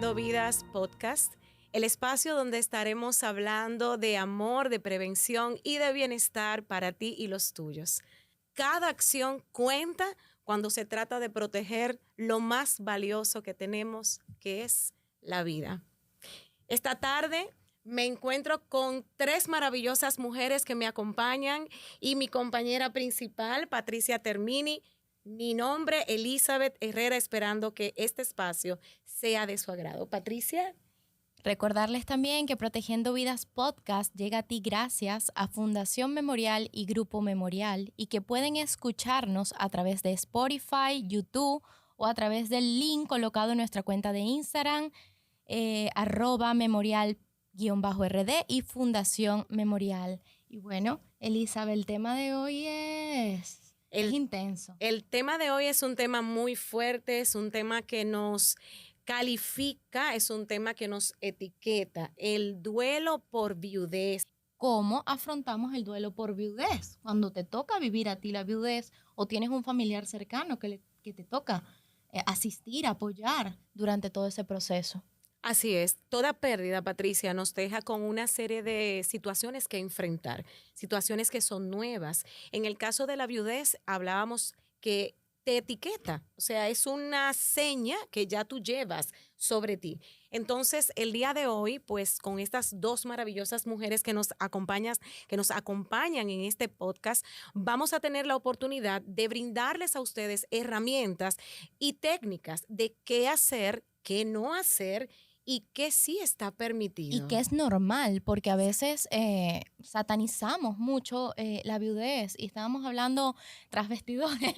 Protegiendo Vidas Podcast, el espacio donde estaremos hablando de amor, de prevención y de bienestar para ti y los tuyos. Cada acción cuenta cuando se trata de proteger lo más valioso que tenemos, que es la vida. Esta tarde me encuentro con 3 maravillosas mujeres que me acompañan y mi compañera principal, Patricia Termini. Mi nombre, Elizabeth Herrera, esperando que este espacio sea de su agrado. Patricia. Recordarles también que Protegiendo Vidas Podcast llega a ti gracias a Fundación Memorial y Grupo Memorial y que pueden escucharnos a través de Spotify, YouTube o a través del link colocado en nuestra cuenta de Instagram, @memorial_rd y Fundación Memorial. Y bueno, Elizabeth, el tema de hoy es intenso. El tema de hoy es un tema muy fuerte, es un tema que nos califica, es un tema que nos etiqueta, el duelo por viudez. ¿Cómo afrontamos el duelo por viudez? Cuando te toca vivir a ti la viudez o tienes un familiar cercano que te toca asistir, apoyar durante todo ese proceso. Así es, toda pérdida, Patricia, nos deja con una serie de situaciones que enfrentar, situaciones que son nuevas. En el caso de la viudez, hablábamos que te etiqueta, o sea, es una seña que ya tú llevas sobre ti. Entonces, el día de hoy, pues con estas 2 maravillosas mujeres que nos acompañan en este podcast, vamos a tener la oportunidad de brindarles a ustedes herramientas y técnicas de qué hacer, qué no hacer y qué sí está permitido. Y que es normal, porque a veces satanizamos mucho la viudez y estábamos hablando tras bastidores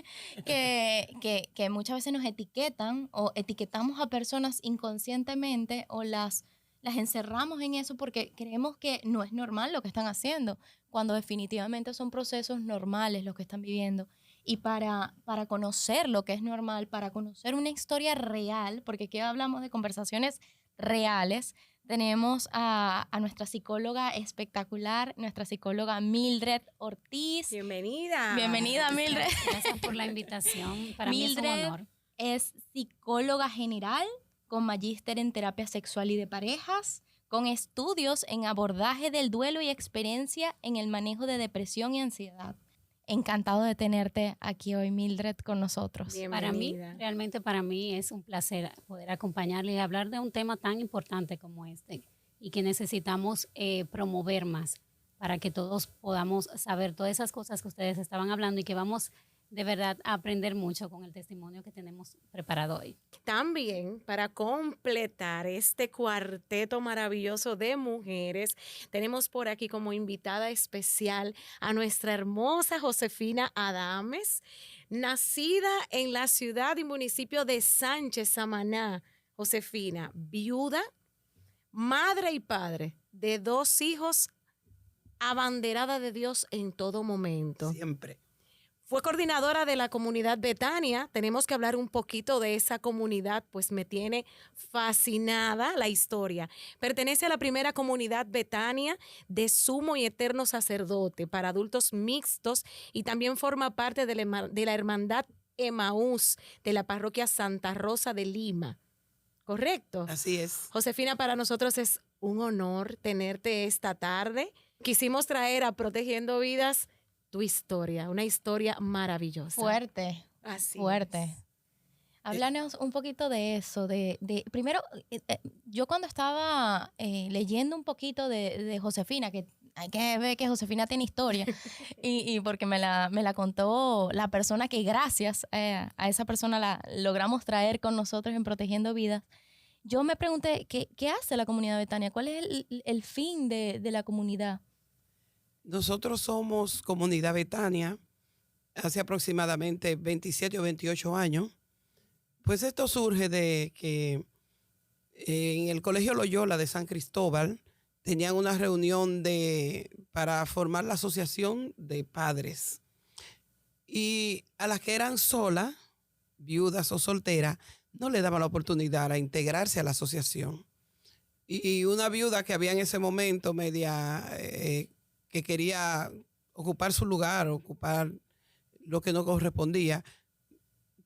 que muchas veces nos etiquetan o etiquetamos a personas inconscientemente o las encerramos en eso porque creemos que no es normal lo que están haciendo, cuando definitivamente son procesos normales los que están viviendo. Y para conocer lo que es normal, para conocer una historia real, porque aquí hablamos de conversaciones reales, tenemos a nuestra psicóloga espectacular, nuestra psicóloga Mildred Ortiz. Bienvenida. Bienvenida, Mildred. Gracias por la invitación. Para mí es un honor. Es psicóloga general con magíster en terapia sexual y de parejas, con estudios en abordaje del duelo y experiencia en el manejo de depresión y ansiedad. Encantado de tenerte aquí hoy, Mildred, con nosotros. Bienvenida. Realmente para mí es un placer poder acompañarle y hablar de un tema tan importante como este y que necesitamos promover más para que todos podamos saber todas esas cosas que ustedes estaban hablando y que vamos de verdad a aprender mucho con el testimonio que tenemos preparado hoy. También para completar este cuarteto maravilloso de mujeres, tenemos por aquí como invitada especial a nuestra hermosa Josefina Adames, nacida en la ciudad y municipio de Sánchez, Samaná. Josefina, viuda, madre y padre de 2 hijos, abanderada de Dios en todo momento. Siempre. Fue coordinadora de la comunidad Betania. Tenemos que hablar un poquito de esa comunidad, pues me tiene fascinada la historia. Pertenece a la primera comunidad Betania de Sumo y Eterno Sacerdote para adultos mixtos y también forma parte de la hermandad Emaús de la parroquia Santa Rosa de Lima. ¿Correcto? Así es. Josefina, para nosotros es un honor tenerte esta tarde. Quisimos traer a Protegiendo Vidas tu historia, una historia maravillosa. Fuerte. Así fuerte. es. Háblanos un poquito de eso. Primero, yo cuando estaba leyendo un poquito de Josefina, que hay que ver que Josefina tiene historia, y porque me la contó la persona que gracias a esa persona la logramos traer con nosotros en Protegiendo Vidas, yo me pregunté, ¿qué hace la comunidad Betania? ¿Cuál es el fin de la comunidad? Nosotros somos Comunidad Betania hace aproximadamente 27 o 28 años. Pues esto surge de que en el Colegio Loyola de San Cristóbal tenían una reunión para formar la asociación de padres. Y a las que eran solas, viudas o solteras, no le daban la oportunidad a integrarse a la asociación. Y una viuda que había en ese momento que quería ocupar su lugar, ocupar lo que no correspondía,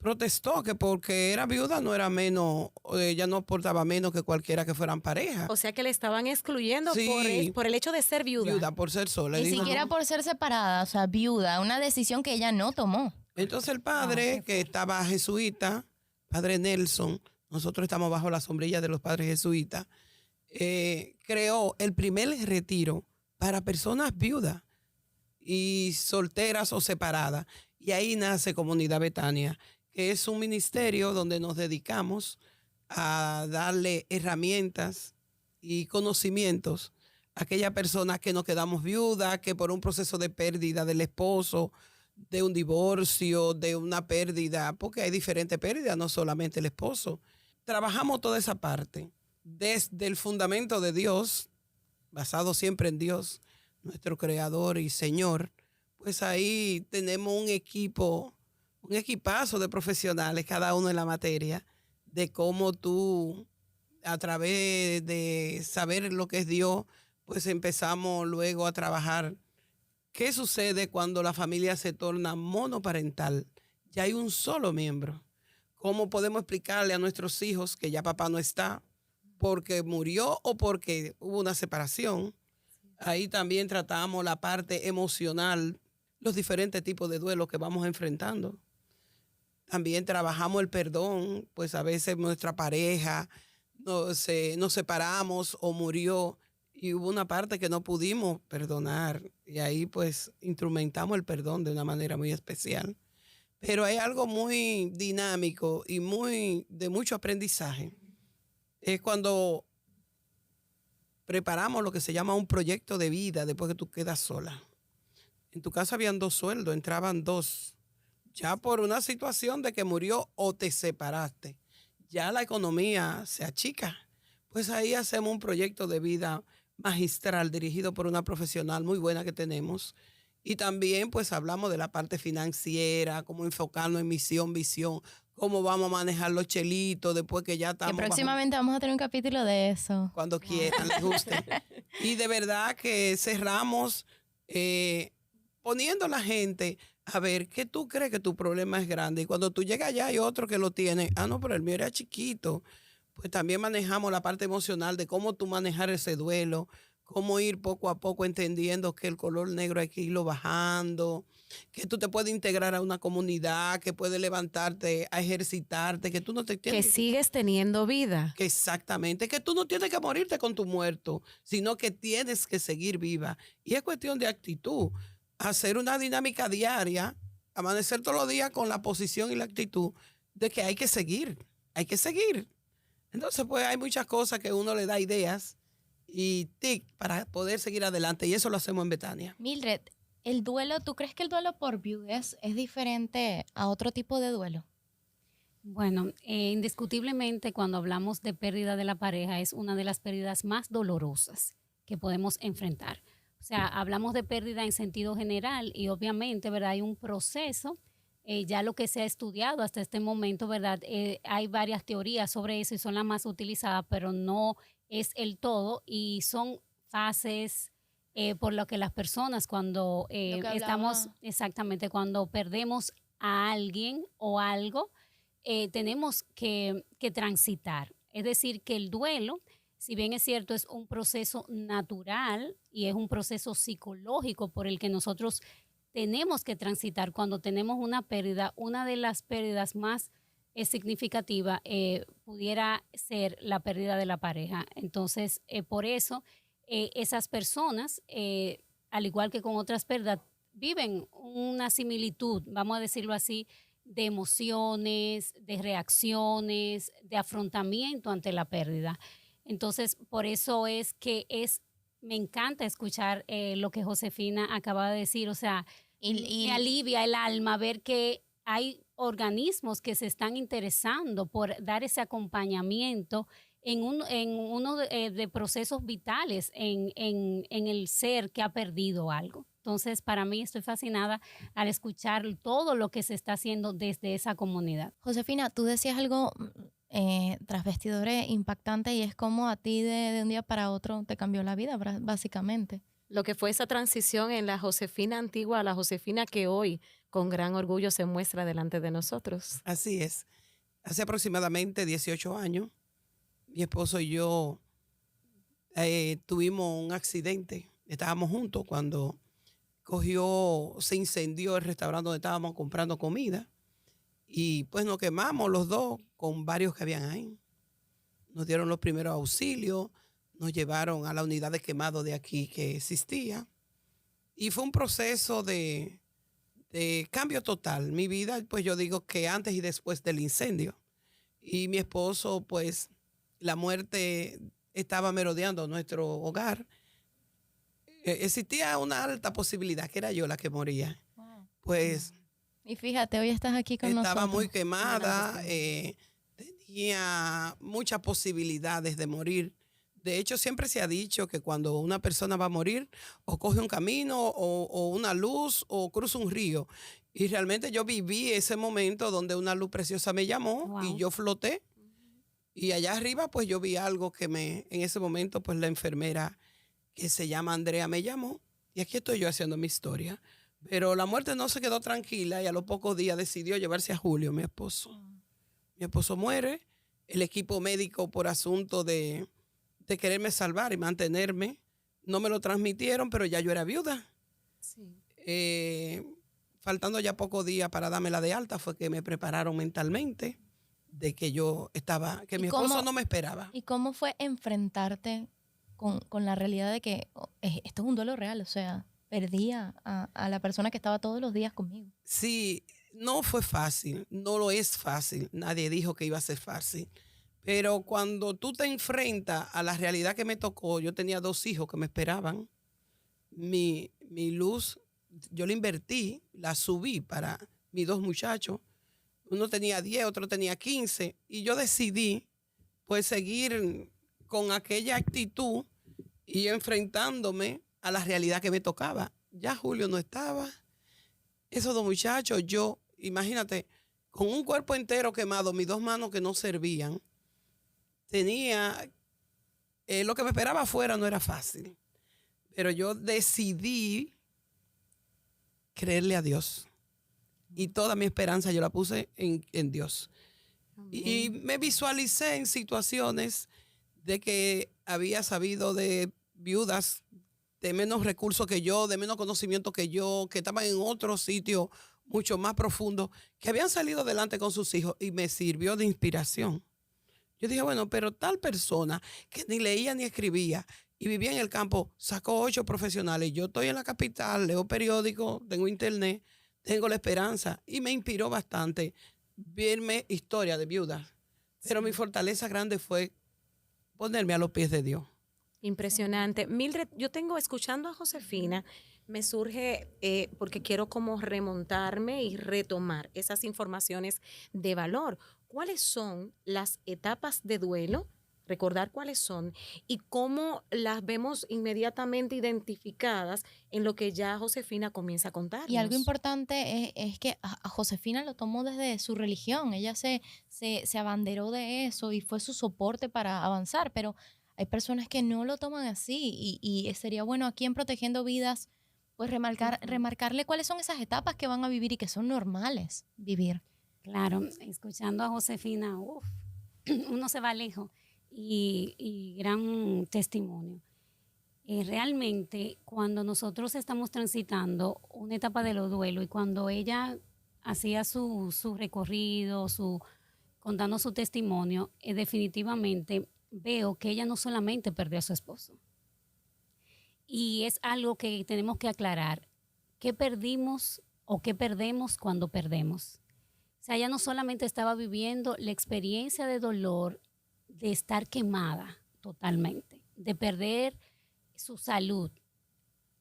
protestó que porque era viuda no era menos, ella no aportaba menos que cualquiera que fueran pareja. O sea que le estaban excluyendo Sí. por el hecho de ser viuda. Viuda por ser sola. Ni Dijo, siquiera "No". por ser separada, o sea, viuda, una decisión que ella no tomó. Entonces el padre, que estaba jesuita, padre Nelson, nosotros estamos bajo la sombrilla de los padres jesuitas, creó el primer retiro para personas viudas y solteras o separadas. Y ahí nace Comunidad Betania, que es un ministerio donde nos dedicamos a darle herramientas y conocimientos a aquellas personas que nos quedamos viudas, que por un proceso de pérdida del esposo, de un divorcio, de una pérdida, porque hay diferentes pérdidas, no solamente el esposo. Trabajamos toda esa parte desde el fundamento de Dios, basado siempre en Dios, nuestro creador y Señor. Pues ahí tenemos un equipazo de profesionales, cada uno en la materia, de cómo tú, a través de saber lo que es Dios, pues empezamos luego a trabajar. ¿Qué sucede cuando la familia se torna monoparental? Ya hay un solo miembro. ¿Cómo podemos explicarle a nuestros hijos que ya papá no está porque murió o porque hubo una separación? Ahí también tratamos la parte emocional, los diferentes tipos de duelos que vamos enfrentando. También trabajamos el perdón, pues a veces nuestra pareja nos separamos o murió y hubo una parte que no pudimos perdonar y ahí pues instrumentamos el perdón de una manera muy especial. Pero hay algo muy dinámico y de mucho aprendizaje. Es cuando preparamos lo que se llama un proyecto de vida después que tú quedas sola. En tu casa habían 2 sueldos, entraban 2. Ya por una situación de que murió o te separaste, ya la economía se achica. Pues ahí hacemos un proyecto de vida magistral dirigido por una profesional muy buena que tenemos. Y también pues hablamos de la parte financiera, cómo enfocarnos en misión, visión, cómo vamos a manejar los chelitos después que ya estamos. Que próximamente vamos a tener un capítulo de eso. Cuando quieran, les guste. Y de verdad que cerramos poniendo a la gente a ver que tú crees que tu problema es grande. Y cuando tú llegas allá hay otro que lo tiene. Ah, no, pero el mío era chiquito. Pues también manejamos la parte emocional de cómo tú manejar ese duelo, cómo ir poco a poco entendiendo que el color negro hay que irlo bajando, que tú te puedes integrar a una comunidad, que puedes levantarte a ejercitarte, que tú no te Que tienes sigues teniendo vida. que exactamente, que tú no tienes que morirte con tu muerto, sino que tienes que seguir viva. Y es cuestión de actitud, hacer una dinámica diaria, amanecer todos los días con la posición y la actitud de que hay que seguir, hay que seguir. Entonces, pues hay muchas cosas que uno le da ideas y tic para poder seguir adelante. Y eso lo hacemos en Betania. Mildred, el duelo, ¿tú crees que el duelo por viudez es diferente a otro tipo de duelo? Bueno, indiscutiblemente cuando hablamos de pérdida de la pareja es una de las pérdidas más dolorosas que podemos enfrentar. O sea, hablamos de pérdida en sentido general y obviamente, ¿verdad? Hay un proceso, ya lo que se ha estudiado hasta este momento, ¿verdad? Hay varias teorías sobre eso y son las más utilizadas, pero no es el todo y son fases por lo que las personas cuando estamos, exactamente, cuando perdemos a alguien o algo, tenemos que transitar. Es decir, que el duelo, si bien es cierto, es un proceso natural y es un proceso psicológico por el que nosotros tenemos que transitar cuando tenemos una pérdida. Una de las pérdidas más significativas pudiera ser la pérdida de la pareja. Entonces, por eso, esas personas, al igual que con otras pérdidas, viven una similitud, vamos a decirlo así, de emociones, de reacciones, de afrontamiento ante la pérdida. Entonces, por eso es que me encanta escuchar lo que Josefina acaba de decir, o sea, me alivia el alma ver que hay organismos que se están interesando por dar ese acompañamiento en uno de procesos vitales en el ser que ha perdido algo. Entonces, para mí estoy fascinada al escuchar todo lo que se está haciendo desde esa comunidad. Josefina, tú decías algo tras bastidores impactante y es como a ti de un día para otro te cambió la vida, básicamente. Lo que fue esa transición en la Josefina antigua a la Josefina que hoy con gran orgullo se muestra delante de nosotros. Así es. Hace aproximadamente 18 años, mi esposo y yo tuvimos un accidente. Estábamos juntos cuando se incendió el restaurante donde estábamos comprando comida. Y pues nos quemamos los dos con varios que habían ahí. Nos dieron los primeros auxilios, nos llevaron a la unidad de quemado de aquí que existía. Y fue un proceso de cambio total. Mi vida, pues yo digo que antes y después del incendio. Y mi esposo, pues la muerte estaba merodeando nuestro hogar. Existía una alta posibilidad que era yo la que moría. Wow. Pues Y fíjate, hoy estás aquí con nosotros. estaba muy quemada, tenía muchas posibilidades de morir. De hecho, siempre se ha dicho que cuando una persona va a morir, o coge un camino, o una luz, o cruza un río. Y realmente yo viví ese momento donde una luz preciosa me llamó Wow. y yo floté. Y allá arriba, pues yo vi algo en ese momento, pues la enfermera que se llama Andrea me llamó. Y aquí estoy yo haciendo mi historia. Pero la muerte no se quedó tranquila y a los pocos días decidió llevarse a Julio, mi esposo. Mi esposo muere, el equipo médico por asunto de quererme salvar y mantenerme, no me lo transmitieron, pero ya yo era viuda. Sí. Faltando ya pocos días para darme la de alta, fue que me prepararon mentalmente de que que mi esposo no me esperaba. ¿Y cómo fue enfrentarte con la realidad de que esto es un duelo real? O sea, perdí a la persona que estaba todos los días conmigo. Sí, no fue fácil, no lo es fácil. Nadie dijo que iba a ser fácil. Pero cuando tú te enfrentas a la realidad que me tocó, yo tenía 2 hijos que me esperaban. Mi luz, yo la invertí, la subí para mis 2 muchachos. Uno tenía 10, otro tenía 15. Y yo decidí, pues, seguir con aquella actitud y enfrentándome a la realidad que me tocaba. Ya Julio no estaba. Esos 2 muchachos, yo, imagínate, con un cuerpo entero quemado, mis 2 manos que no servían, tenía, lo que me esperaba afuera no era fácil, pero yo decidí creerle a Dios y toda mi esperanza yo la puse en Dios. Y me visualicé en situaciones de que había sabido de viudas de menos recursos que yo, de menos conocimiento que yo, que estaban en otro sitio mucho más profundo, que habían salido adelante con sus hijos y me sirvió de inspiración. Yo dije, bueno, pero tal persona que ni leía ni escribía y vivía en el campo, sacó 8 profesionales. Yo estoy en la capital, leo periódicos, tengo internet, tengo la esperanza. Y me inspiró bastante verme historia de viudas. Pero mi fortaleza grande fue ponerme a los pies de Dios. Impresionante. Mildred, yo tengo, escuchando a Josefina, me surge, porque quiero como remontarme y retomar esas informaciones de valor. ¿Cuáles son las etapas de duelo? Recordar cuáles son y cómo las vemos inmediatamente identificadas en lo que ya Josefina comienza a contarnos. Y algo importante es que a Josefina lo tomó desde su religión. Ella se abanderó de eso y fue su soporte para avanzar, pero hay personas que no lo toman así y sería bueno aquí en Protegiendo Vidas pues remarcarle cuáles son esas etapas que van a vivir y que son normales vivir. Claro, escuchando a Josefina, uno se va lejos y gran testimonio. Realmente, cuando nosotros estamos transitando una etapa de lo duelo y cuando ella hacía su recorrido, contando su testimonio, definitivamente veo que ella no solamente perdió a su esposo. Y es algo que tenemos que aclarar. ¿Qué perdimos o qué perdemos cuando perdemos? O sea, ella no solamente estaba viviendo la experiencia de dolor de estar quemada totalmente, de perder su salud,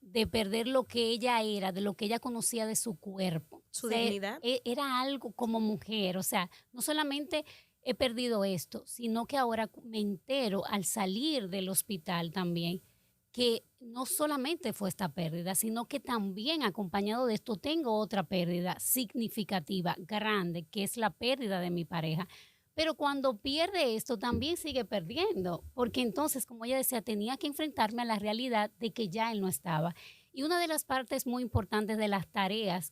de perder lo que ella era, de lo que ella conocía de su cuerpo. Su dignidad. Era algo como mujer, o sea, no solamente he perdido esto, sino que ahora me entero al salir del hospital también que no solamente fue esta pérdida, sino que también acompañado de esto tengo otra pérdida significativa, grande, que es la pérdida de mi pareja. Pero cuando pierde esto, también sigue perdiendo, porque entonces, como ella decía, tenía que enfrentarme a la realidad de que ya él no estaba. Y una de las partes muy importantes de las tareas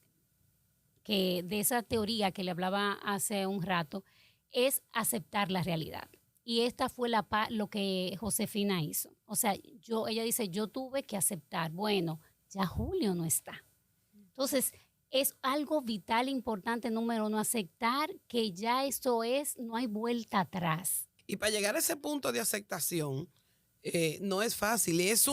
que de esa teoría que le hablaba hace un rato, es aceptar la realidad. Y esta fue lo que Josefina hizo. O sea, ella dice, yo tuve que aceptar, bueno, ya Julio no está. Entonces, es algo vital, importante, número uno, aceptar que ya esto es, no hay vuelta atrás. Y para llegar a ese punto de aceptación, no es fácil. Y es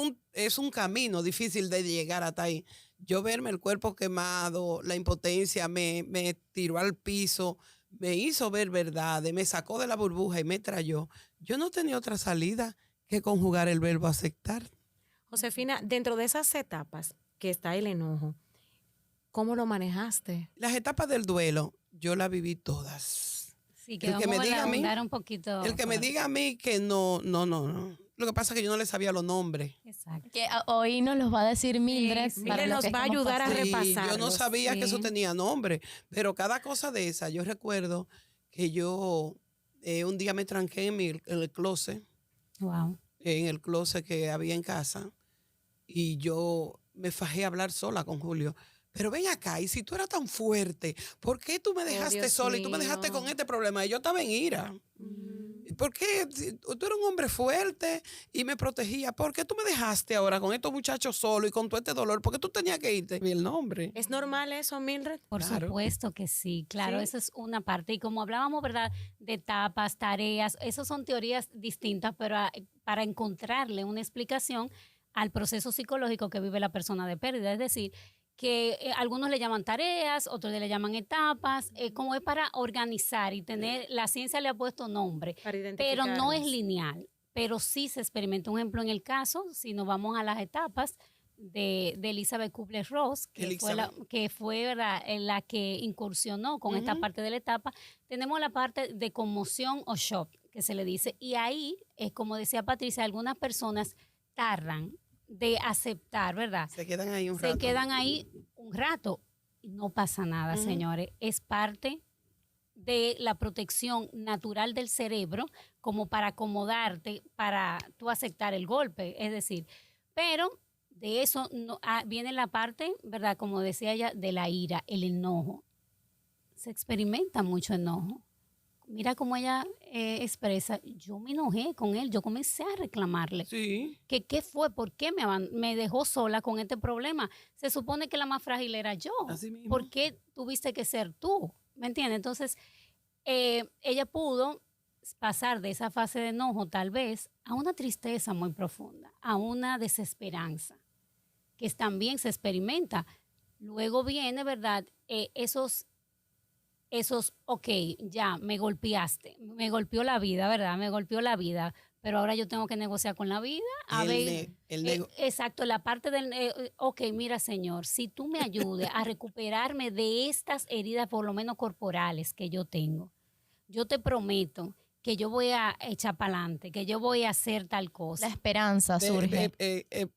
un camino difícil de llegar hasta ahí. Yo verme el cuerpo quemado, la impotencia me tiró al piso, me hizo ver verdades, me sacó de la burbuja y me trayó. Yo no tenía otra salida que conjugar el verbo aceptar. Josefina, dentro de esas etapas que está el enojo, ¿cómo lo manejaste? Las etapas del duelo, yo las viví todas. Sí, que El que me vamos diga a a mí, ahondar un poquito. El que me diga a mí que no. Lo que pasa es que yo no le sabía los nombres. Exacto. Que hoy nos los va a decir Mildred. Sí, para Mildred lo nos que va a estamos ayudar a pasando. repasar. Yo no sabía que eso sí. tenía nombre, pero cada cosa de esa, yo recuerdo que yo un día me tranqué en el closet, Wow. en el closet que había en casa, y yo me fajé a hablar sola con Julio. Pero ven acá, y si tú eras tan fuerte, ¿por qué tú me dejaste Dios sola y tú me dejaste mío. con este problema? Y yo estaba en ira. ¿Por qué? Si tú eres un hombre fuerte y me protegía. ¿Por qué tú me dejaste ahora con estos muchachos solos y con todo este dolor? ¿Por qué tú tenías que irte? Y el nombre. ¿Es normal eso, Mildred? Por Claro. supuesto que sí, claro, Sí. eso es una parte. Y como hablábamos, ¿verdad?, de etapas, tareas, esas son teorías distintas, pero para encontrarle una explicación al proceso psicológico que vive la persona de pérdida. Es decir, que algunos le llaman tareas, otros le llaman etapas, como es para organizar y tener, la ciencia le ha puesto nombre, Para pero no es identificarlas. lineal, pero sí se experimenta. Un ejemplo en el caso, si nos vamos a las etapas de Elizabeth Kubler-Ross, que fue ¿verdad?, la que incursionó con esta Ujú. parte de la etapa, tenemos la parte de conmoción o shock, que se le dice, y ahí es como decía Patricia, algunas personas tardan de aceptar, ¿verdad? Se quedan ahí un rato. Se quedan ahí un rato y no pasa nada, Ujú. señores. Es parte de la protección natural del cerebro como para acomodarte, para tú aceptar el golpe. Es decir, pero de eso viene la parte, ¿verdad? Como decía ella, de la ira, el enojo. Se experimenta mucho enojo. Mira cómo ella expresa, yo me enojé con él, yo comencé a reclamarle. Sí. ¿Qué fue? ¿Por qué me dejó sola con este problema? Se supone que la más frágil era yo. Así mismo. ¿Por qué tuviste que ser tú? ¿Me entiendes? Entonces, ella pudo pasar de esa fase de enojo tal vez a una tristeza muy profunda, a una desesperanza, que también se experimenta. Luego viene, ¿verdad? Ok, ya me golpeaste, me golpeó la vida, ¿verdad? Me golpeó la vida, pero ahora yo tengo que negociar con la vida. Exacto, la parte del, ok, mira, Señor, si tú me ayudes a recuperarme de estas heridas, por lo menos corporales que yo tengo, yo te prometo que yo voy a echar para adelante, que yo voy a hacer tal cosa. La esperanza surge.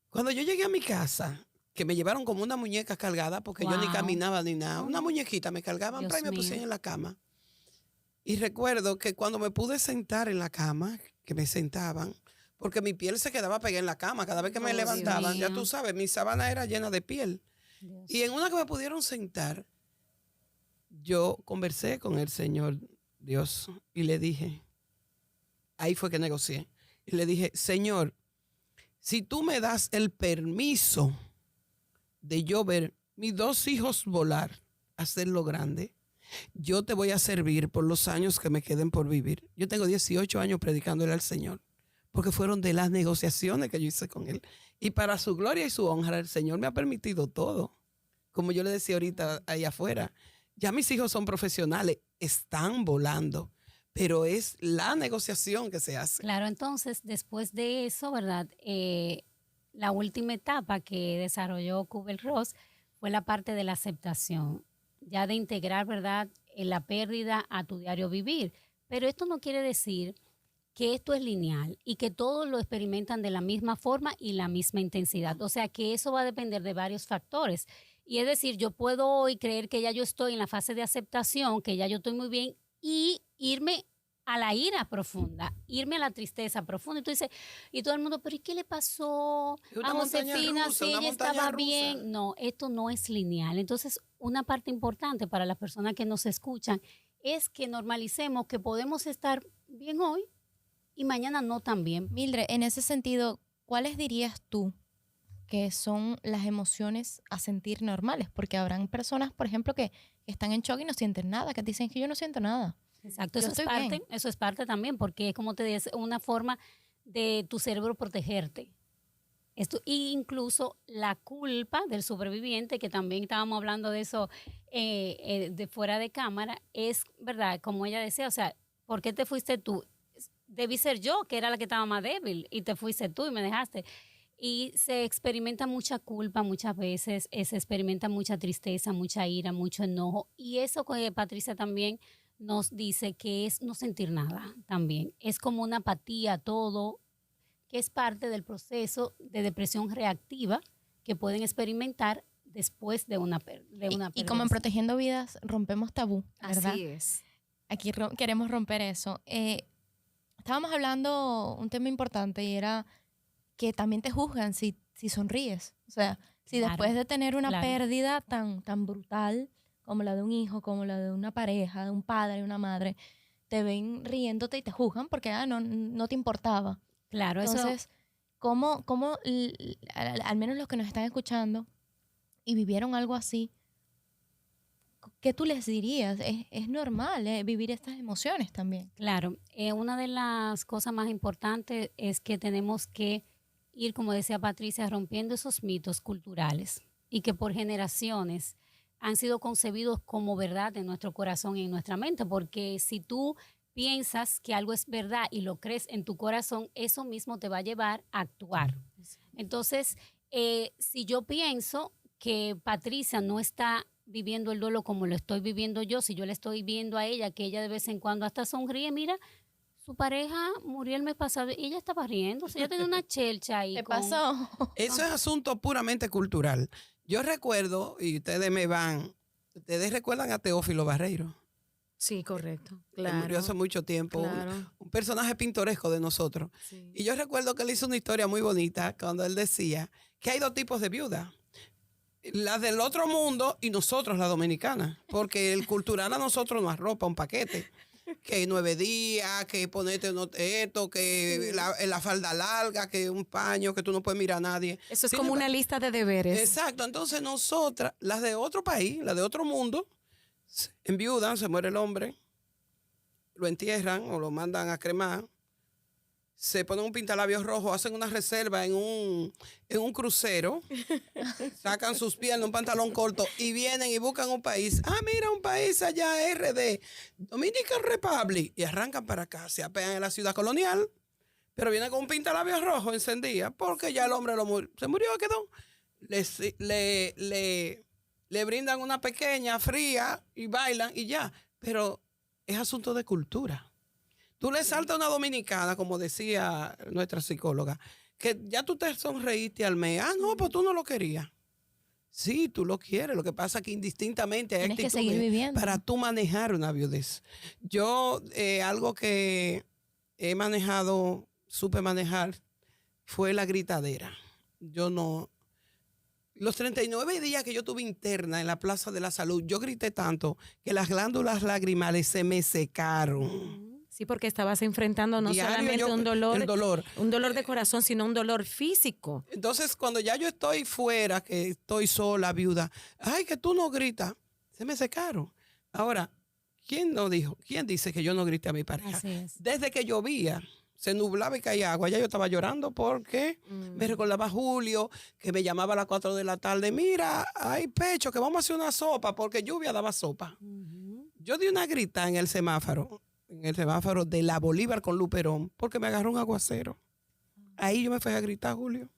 Cuando yo llegué a mi casa, que me llevaron como una muñeca cargada, porque yo ni Wow. caminaba ni nada. Una muñequita me cargaban Dios y me mío. pusieron en la cama. Y recuerdo que cuando me pude sentar en la cama, que me sentaban, porque mi piel se quedaba pegada en la cama. Cada vez que me Oh, levantaban, Dios ya mío. tú sabes, mi sábana era llena de piel. Dios. Y en una que me pudieron sentar, yo conversé con el Señor Dios y le dije, ahí fue que negocié, y le dije, Señor, si tú me das el permiso de yo ver mis 2 hijos volar, hacerlo grande, yo te voy a servir por los años que me queden por vivir. Yo tengo 18 años predicándole al Señor, porque fueron de las negociaciones que yo hice con Él. Y para su gloria y su honra, el Señor me ha permitido todo. Como yo le decía ahorita ahí afuera, ya mis hijos son profesionales, están volando, pero es la negociación que se hace. Claro, entonces, después de eso, ¿verdad? La última etapa que desarrolló Kubler-Ross fue la parte de la aceptación, ya de integrar, ¿verdad?, la pérdida a tu diario vivir. Pero esto no quiere decir que esto es lineal y que todos lo experimentan de la misma forma y la misma intensidad. O sea, que eso va a depender de varios factores. Y es decir, yo puedo hoy creer que ya yo estoy en la fase de aceptación, que ya yo estoy muy bien, y irme a la ira profunda, irme a la tristeza profunda. Y tú dices, y todo el mundo, pero ¿y qué le pasó Es una a montaña Josefina rusa, si una ella montaña estaba rusa. bien? No, esto no es lineal. Entonces, una parte importante para las personas que nos escuchan es que normalicemos que podemos estar bien hoy y mañana no tan bien. Mildred, en ese sentido, ¿cuáles dirías tú que son las emociones a sentir normales? Porque habrán personas, por ejemplo, que están en shock y no sienten nada, que dicen que yo no siento nada. Exacto, Yo eso es estoy parte, bien. eso es parte también, porque es como te dices, una forma de tu cerebro protegerte. Esto, y incluso la culpa del superviviente, que también estábamos hablando de eso de fuera de cámara, es verdad, como ella decía, o sea, ¿por qué te fuiste tú? Debí ser yo, que era la que estaba más débil, y te fuiste tú y me dejaste. Y se experimenta mucha culpa muchas veces, se experimenta mucha tristeza, mucha ira, mucho enojo. Y eso que Patricia también nos dice que es no sentir nada también. Es como una apatía a todo, que es parte del proceso de depresión reactiva que pueden experimentar después de una pérdida. Y como en Protegiendo Vidas rompemos tabú, ¿verdad? Así es. Aquí queremos romper eso. Estábamos hablando un tema importante y era que también te juzgan si sonríes. O sea, si Claro, después de tener una claro. pérdida tan brutal como la de un hijo, como la de una pareja, de un padre, una madre, te ven riéndote y te juzgan porque no te importaba. Claro, Entonces, ¿cómo al menos los que nos están escuchando y vivieron algo así, qué tú les dirías? Es normal vivir estas emociones también. claro, una de las cosas más importantes es que tenemos que ir, como decía Patricia, rompiendo esos mitos culturales y que por generaciones han sido concebidos como verdad en nuestro corazón y en nuestra mente, porque si tú piensas que algo es verdad y lo crees en tu corazón, eso mismo te va a llevar a actuar. Entonces, si yo pienso que Patricia no está viviendo el duelo como lo estoy viviendo yo, si yo le estoy viendo a ella que ella de vez en cuando hasta sonríe, mira, su pareja murió el mes pasado y ella estaba riendo, o sea, ella tenía una chelcha ahí. ¿Qué pasó? Eso es asunto puramente cultural. Yo recuerdo, y ustedes recuerdan a Teófilo Barreiro. Sí, correcto. Que murió Claro. hace mucho tiempo, Claro. un personaje pintoresco de nosotros. Sí. Y yo recuerdo que él hizo una historia muy bonita cuando él decía que hay dos tipos de viudas. Las del otro mundo y nosotros, la dominicana. Porque el cultural a nosotros nos arropa un paquete. Que 9 días, que ponerte esto, que la falda larga, que un paño, que tú no puedes mirar a nadie. Eso es Sin como una embargo- lista de deberes. Exacto. Entonces nosotras, las de otro país, las de otro mundo, enviudan, se muere el hombre, lo entierran o lo mandan a cremar, se ponen un pintalabios rojo, hacen una reserva en un crucero, sacan sus piernas, un pantalón corto y vienen y buscan un país. Ah, mira, un país allá, RD, Dominican Republic, y arrancan para acá, se apean en la ciudad colonial, pero vienen con un pintalabios rojo encendida porque ya el hombre se murió, quedó. Le brindan una pequeña, fría, y bailan y ya. Pero es asunto de cultura. Tú le saltas a una dominicana, como decía nuestra psicóloga, que ya tú te sonreíste al mes. Ah, no, pues tú no lo querías. Sí, tú lo quieres. Lo que pasa es que indistintamente hay Tienes que actitudes seguir viviendo. para tú manejar una viudez. Yo, algo que he manejado, supe manejar, fue la gritadera. Yo no... Los 39 días que yo tuve interna en la Plaza de la Salud, yo grité tanto que las glándulas lagrimales se me secaron. Sí, porque estabas enfrentando no Diario solamente yo- un el dolor. dolor de corazón, sino un dolor físico. Entonces, cuando ya yo estoy fuera, que estoy sola, viuda, ay, que tú no gritas, se me secaron. Ahora, ¿quién no dijo? ¿Quién dice que yo no grité a mi pareja? Así es. Desde que llovía, se nublaba y caía agua, ya yo estaba llorando porque me recordaba a Julio, que me llamaba a las 4 de la tarde, mira, hay pecho, que vamos a hacer una sopa, porque lluvia daba sopa. Yo di una grita en el semáforo de la Bolívar con Luperón, porque me agarró un aguacero. Ahí yo me fui a gritar, Julio.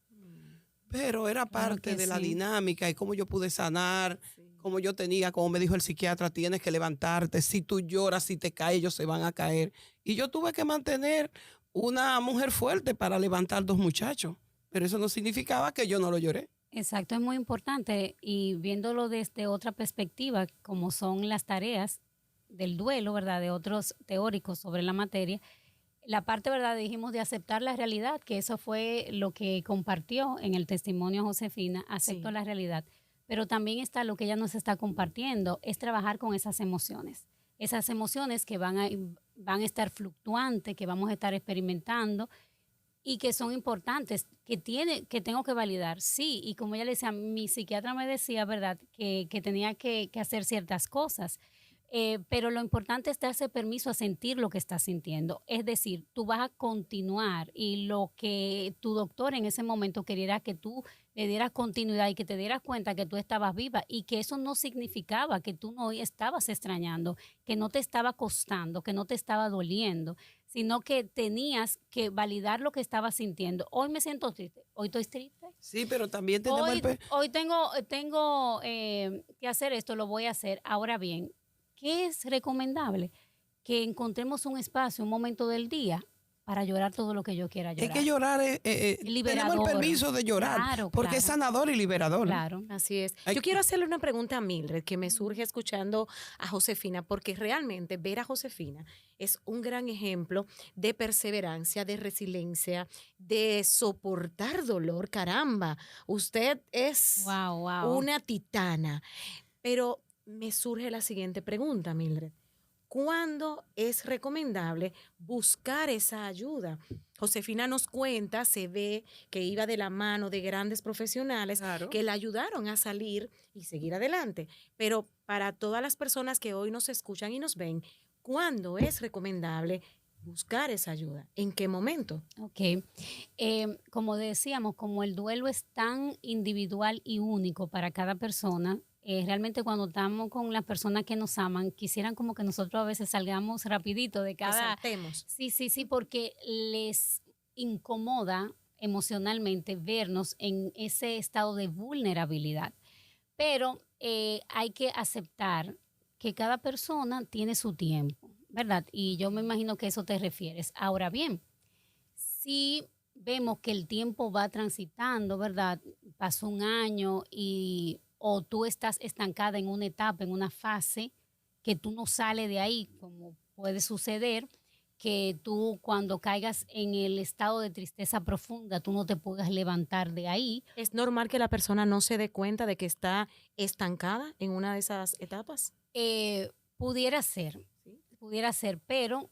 Pero era Claro parte que de la sí. dinámica y cómo yo pude sanar, cómo yo tenía, como me dijo el psiquiatra, tienes que levantarte. Si tú lloras, si te caes, ellos se van a caer. Y yo tuve que mantener una mujer fuerte para levantar 2 muchachos. Pero eso no significaba que yo no lo lloré. Exacto, es muy importante y viéndolo desde otra perspectiva, como son las tareas del duelo, ¿verdad? De otros teóricos sobre la materia. La parte, ¿verdad? Dijimos de aceptar la realidad, que eso fue lo que compartió en el testimonio Josefina, acepto Sí. la realidad. Pero también está lo que ella nos está compartiendo, es trabajar con esas emociones que van a estar fluctuantes, que vamos a estar experimentando y que son importantes, que tengo que validar, sí. Y como ella le decía, mi psiquiatra me decía, ¿verdad?, que tenía que hacer ciertas cosas. Pero lo importante es darse permiso a sentir lo que estás sintiendo. Es decir, tú vas a continuar y lo que tu doctor en ese momento quería era que tú le dieras continuidad y que te dieras cuenta que tú estabas viva y que eso no significaba que tú no estabas extrañando, que no te estaba costando, que no te estaba doliendo, sino que tenías que validar lo que estabas sintiendo. Hoy me siento triste, hoy estoy triste. Sí, pero también tenemos Hoy tengo que hacer esto, lo voy a hacer. Ahora bien, ¿qué es recomendable? Que encontremos un espacio, un momento del día para llorar todo lo que yo quiera llorar. Es que llorar tenemos el Liberador. permiso de llorar, Claro, porque es claro. sanador y liberador. Claro. Así es. Ay, Yo quiero hacerle una pregunta a Mildred, que me surge escuchando a Josefina, porque realmente ver a Josefina es un gran ejemplo de perseverancia, de resiliencia, de soportar dolor. Caramba, usted es Wow. una titana. Pero me surge la siguiente pregunta, Mildred. ¿Cuándo es recomendable buscar esa ayuda? Josefina nos cuenta, se ve que iba de la mano de grandes profesionales Claro. que la ayudaron a salir y seguir adelante. Pero para todas las personas que hoy nos escuchan y nos ven, ¿cuándo es recomendable buscar esa ayuda? ¿En qué momento? Ok. Como decíamos, como el duelo es tan individual y único para cada persona, realmente cuando estamos con las personas que nos aman, quisieran como que nosotros a veces salgamos rapidito de Que cada... saltemos. Sí, porque les incomoda emocionalmente vernos en ese estado de vulnerabilidad. Pero hay que aceptar que cada persona tiene su tiempo, ¿verdad? Y yo me imagino que eso te refieres. Ahora bien, si vemos que el tiempo va transitando, ¿verdad? Pasó un año o tú estás estancada en una etapa, en una fase, que tú no sales de ahí, como puede suceder, que tú cuando caigas en el estado de tristeza profunda, tú no te puedas levantar de ahí. ¿Es normal que la persona no se dé cuenta de que está estancada en una de esas etapas? Pudiera ser, pero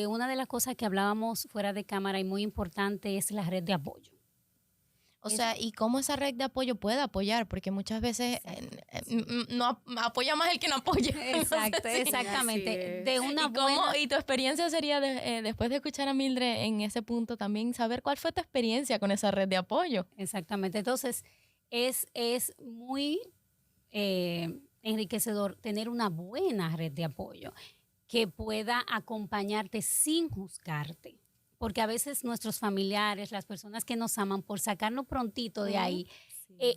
una de las cosas que hablábamos fuera de cámara y muy importante es la red de apoyo. O sea, ¿y cómo esa red de apoyo puede apoyar? Porque muchas veces no apoya más el que no apoya. Exacto, No sé si- exactamente. Así es. De una ¿Y, cómo- buena... y tu experiencia sería, después de escuchar a Mildred en ese punto, también saber cuál fue tu experiencia con esa red de apoyo? Exactamente. Entonces, es muy enriquecedor tener una buena red de apoyo que pueda acompañarte sin juzgarte. Porque a veces nuestros familiares, las personas que nos aman, por sacarnos prontito de ahí,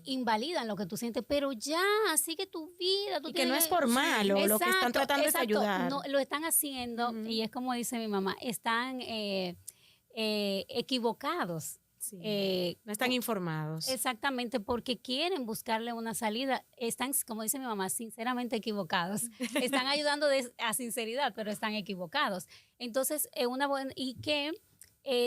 invalidan lo que tú sientes, pero ya, sigue tu vida. Tú Y que no tienes es por malo, lo que están Exacto, tratando es exacto. ayudar. No, lo están haciendo, Ujú. y es como dice mi mamá, están equivocados. Sí. Eh, No están informados. Exactamente, porque quieren buscarle una salida. Están, como dice mi mamá, sinceramente equivocados. Están ayudando a sinceridad, pero están equivocados. Entonces,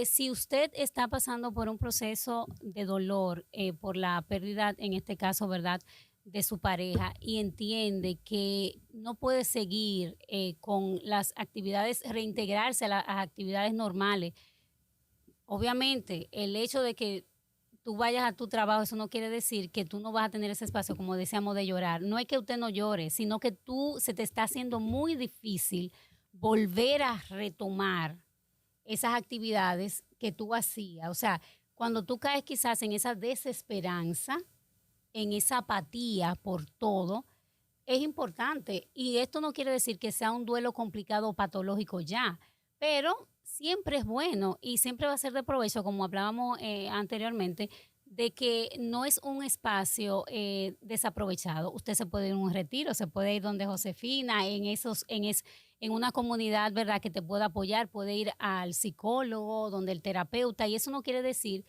si usted está pasando por un proceso de dolor, por la pérdida, en este caso, ¿verdad?, de su pareja, y entiende que no puede seguir con las actividades, reintegrarse a las actividades normales. Obviamente, el hecho de que tú vayas a tu trabajo, eso no quiere decir que tú no vas a tener ese espacio, como decíamos, de llorar. No es que usted no llore, sino que se te está haciendo muy difícil volver a retomar esas actividades que tú hacías. O sea, cuando tú caes quizás en esa desesperanza, en esa apatía por todo, es importante. Y esto no quiere decir que sea un duelo complicado o patológico ya, pero siempre es bueno y siempre va a ser de provecho, como hablábamos anteriormente, de que no es un espacio desaprovechado. Usted se puede ir a un retiro, se puede ir donde Josefina, en una comunidad, ¿verdad?, que te pueda apoyar, puede ir al psicólogo, donde el terapeuta, y eso no quiere decir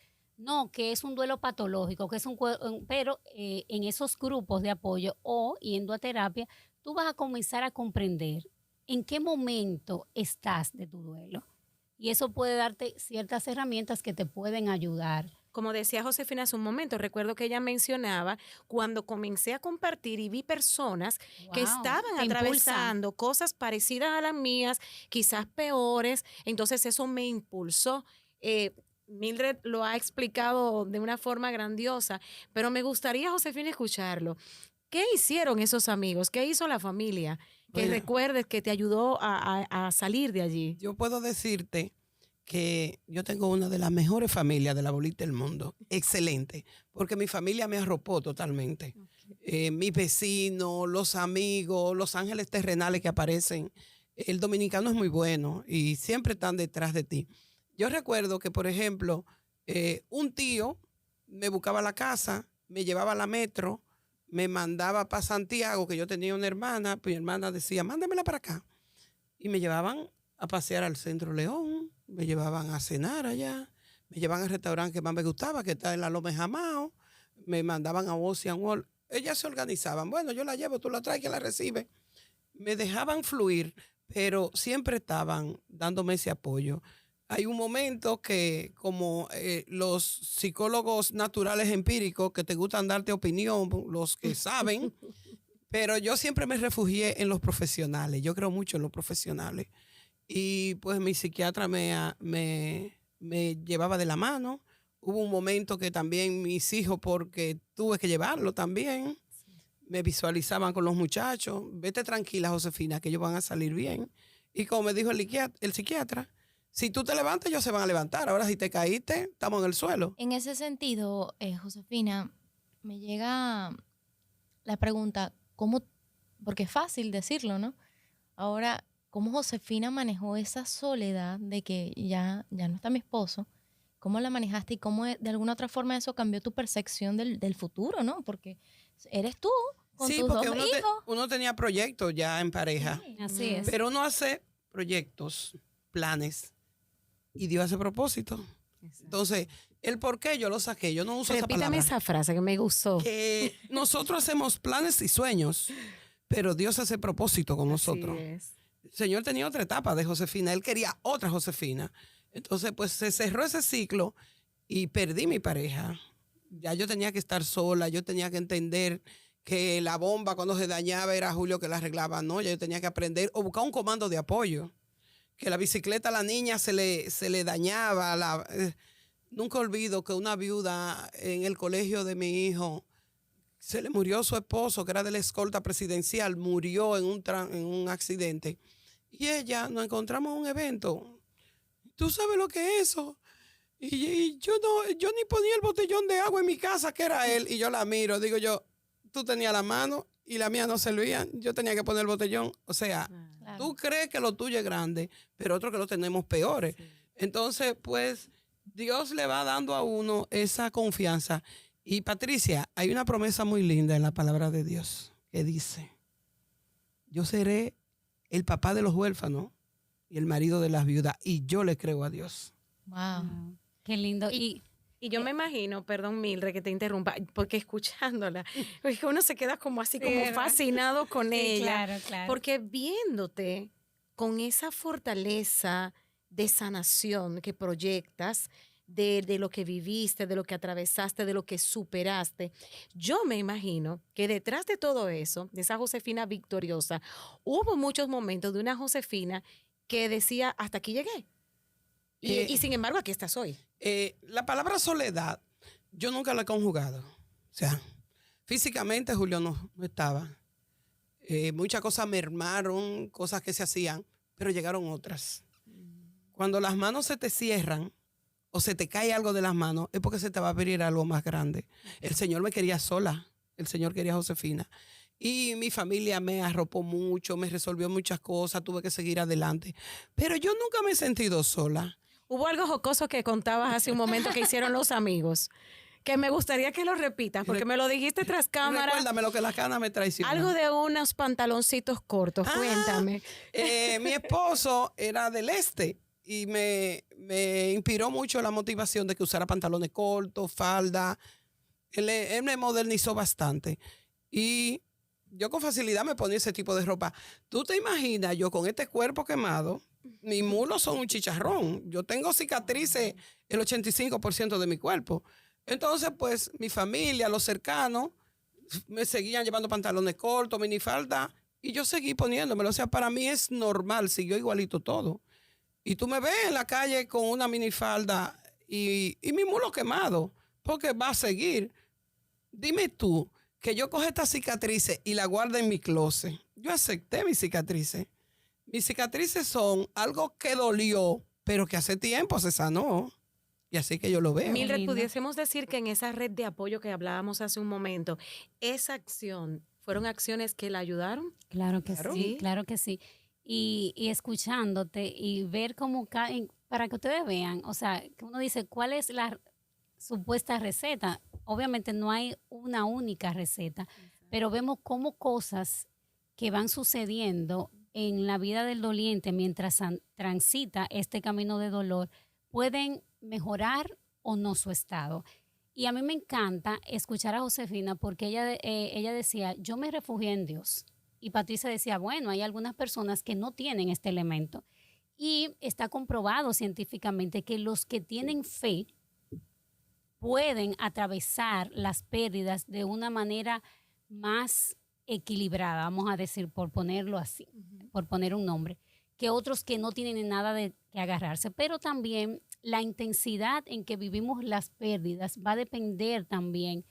que es un duelo patológico, pero en esos grupos de apoyo o yendo a terapia, tú vas a comenzar a comprender en qué momento estás de tu duelo. Y eso puede darte ciertas herramientas que te pueden ayudar. Como decía Josefina hace un momento, recuerdo que ella mencionaba cuando comencé a compartir y vi personas que Wow, estaban te impulsa. atravesando cosas parecidas a las mías, quizás peores, entonces eso me impulsó. Mildred lo ha explicado de una forma grandiosa, pero me gustaría, Josefina, escucharlo. ¿Qué hicieron esos amigos? ¿Qué hizo la familia? Que Bueno. recuerdes que te ayudó a salir de allí. Yo puedo decirte que yo tengo una de las mejores familias de la bolita del mundo. Excelente. Porque mi familia me arropó totalmente. Mis vecinos, los amigos, los ángeles terrenales que aparecen. El dominicano es muy bueno y siempre están detrás de ti. Yo recuerdo que, por ejemplo, un tío me buscaba a la casa, me llevaba a la metro, me mandaba para Santiago, que yo tenía una hermana, pues mi hermana decía, mándamela para acá. Y me llevaban a pasear al Centro León, me llevaban a cenar allá, me llevaban al restaurante que más me gustaba, que está en la Loma de Jamao, me mandaban a Ocean World. Ellas se organizaban, bueno, yo la llevo, tú la traes, que la recibe. Me dejaban fluir, pero siempre estaban dándome ese apoyo. Hay un momento que, como los psicólogos naturales empíricos que te gustan darte opinión, los que saben, pero yo siempre me refugié en los profesionales. Yo creo mucho en los profesionales. Y pues mi psiquiatra me llevaba de la mano. Hubo un momento que también mis hijos, porque tuve que llevarlo también, me visualizaban con los muchachos. Vete tranquila, Josefina, que ellos van a salir bien. Y como me dijo el psiquiatra, si tú te levantas, ellos se van a levantar. Ahora, si te caíste, estamos en el suelo. En ese sentido, Josefina, me llega la pregunta, ¿cómo? Porque es fácil decirlo, ¿no? Ahora, ¿cómo Josefina manejó esa soledad de que ya no está mi esposo? ¿Cómo la manejaste y cómo de alguna otra forma eso cambió tu percepción del futuro, ¿no? Porque eres tú con Sí, tus porque dos hijos. uno tenía proyectos ya en pareja. Sí. Así es. Pero uno hace proyectos, planes, y Dios hace propósito. Entonces, el por qué yo lo saqué, yo no uso esa Repítame palabra. esa frase que me gustó. Que nosotros hacemos planes y sueños, pero Dios hace propósito con nosotros. Así es. El Señor tenía otra etapa de Josefina, Él quería otra Josefina. Entonces, pues se cerró ese ciclo y perdí mi pareja. Ya yo tenía que estar sola, yo tenía que entender que la bomba cuando se dañaba era Julio que la arreglaba. No, ya yo tenía que aprender o buscar un comando de apoyo. Que la bicicleta a la niña se le dañaba. Nunca olvido que una viuda en el colegio de mi hijo, se le murió su esposo, que era de la escolta presidencial, murió en un accidente. Y ella, nos encontramos en un evento. ¿Tú sabes lo que es eso? Y yo ni ponía el botellón de agua en mi casa, que era él. Y yo la miro, digo yo, tú tenías la mano y la mía no servían. Yo tenía que poner el botellón. O sea, Claro. tú crees que lo tuyo es grande, pero otros que lo tenemos peores. Sí. Entonces, pues, Dios le va dando a uno esa confianza. Y Patricia, hay una promesa muy linda en la palabra de Dios que dice, yo seré el papá de los huérfanos y el marido de las viudas, y yo le creo a Dios. Wow. Wow, qué lindo. Y Y yo me imagino, perdón, Mildred, que te interrumpa, porque escuchándola, es que uno se queda como así, Sí, como ¿verdad? fascinado con ella. claro, claro. Porque viéndote con esa fortaleza de sanación que proyectas, de lo que viviste, de lo que atravesaste, de lo que superaste, yo me imagino que detrás de todo eso, de esa Josefina victoriosa, hubo muchos momentos de una Josefina que decía, hasta aquí llegué. Y sin embargo, aquí estás hoy. La palabra soledad, yo nunca la he conjugado. O sea, físicamente Julio no estaba. Muchas cosas mermaron, cosas que se hacían, pero llegaron otras. Cuando las manos se te cierran o se te cae algo de las manos, es porque se te va a abrir algo más grande. El Señor me quería sola, el Señor quería a Josefina. Y mi familia me arropó mucho, me resolvió muchas cosas, tuve que seguir adelante. Pero yo nunca me he sentido sola. Hubo algo jocoso que contabas hace un momento que hicieron los amigos, que me gustaría que lo repitas, porque me lo dijiste tras cámara. Recuérdame lo que la cana me traicionó. Algo de unos pantaloncitos cortos, Ah, cuéntame. Mi esposo era del este y me inspiró mucho la motivación de que usara pantalones cortos, falda. Él me modernizó bastante. Y yo con facilidad me ponía ese tipo de ropa. ¿Tú te imaginas yo con este cuerpo quemado? Mis mulos son un chicharrón. Yo tengo cicatrices el 85% de mi cuerpo. Entonces, pues, mi familia, los cercanos, me seguían llevando pantalones cortos, minifalda, y yo seguí poniéndomelo. O sea, para mí es normal, siguió igualito todo. Y tú me ves en la calle con una minifalda y mi mulo quemado, porque va a seguir. Dime tú que yo coge estas cicatrices y la guardo en mi closet. Yo acepté mis cicatrices. Mis cicatrices son algo que dolió, pero que hace tiempo se sanó. Y así que yo lo veo. Mildred, lindo. pudiésemos decir que en esa red de apoyo que hablábamos hace un momento, esa acción, ¿fueron acciones que la ayudaron? Claro que Claro. sí, claro que sí. Y escuchándote y ver cómo caen, para que ustedes vean, o sea, que uno dice, ¿cuál es la supuesta receta? Obviamente no hay una única receta, pero vemos cómo cosas que van sucediendo en la vida del doliente mientras transita este camino de dolor pueden mejorar o no su estado. Y a mí me encanta escuchar a Josefina porque ella decía, yo me refugié en Dios. Y Patricia decía, bueno, hay algunas personas que no tienen este elemento. Y está comprobado científicamente que los que tienen fe pueden atravesar las pérdidas de una manera más equilibrada, vamos a decir, por ponerlo así, por poner un nombre, que otros que no tienen nada de que agarrarse. Pero también la intensidad en que vivimos las pérdidas va a depender también.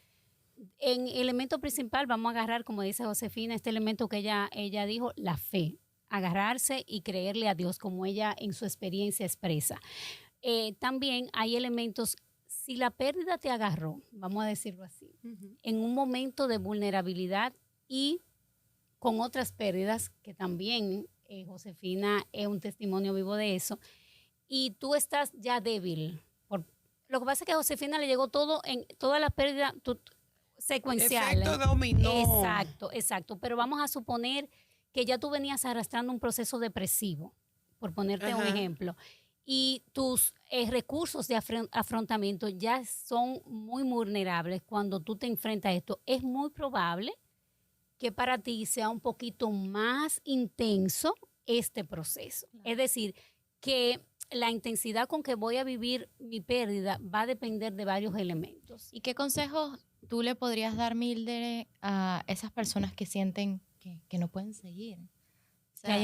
En el elemento principal vamos a agarrar, como dice Josefina, este elemento que ella dijo, la fe, agarrarse y creerle a Dios como ella en su experiencia expresa. También hay elementos, si la pérdida te agarró, vamos a decirlo así, en un momento de vulnerabilidad y con otras pérdidas, que también Josefina es un testimonio vivo de eso, y tú estás ya débil. Lo que pasa es que a Josefina le llegó todo en toda la pérdida secuencial. Efecto dominó. Exacto. Pero vamos a suponer que ya tú venías arrastrando un proceso depresivo, por ponerte un ejemplo, y tus recursos de afrontamiento ya son muy vulnerables cuando tú te enfrentas a esto. Es muy probable que para ti sea un poquito más intenso este proceso. Claro. Es decir, que la intensidad con que voy a vivir mi pérdida va a depender de varios elementos. ¿Y qué consejos tú le podrías dar, Mildred, a esas personas que sienten que no pueden seguir? O sea,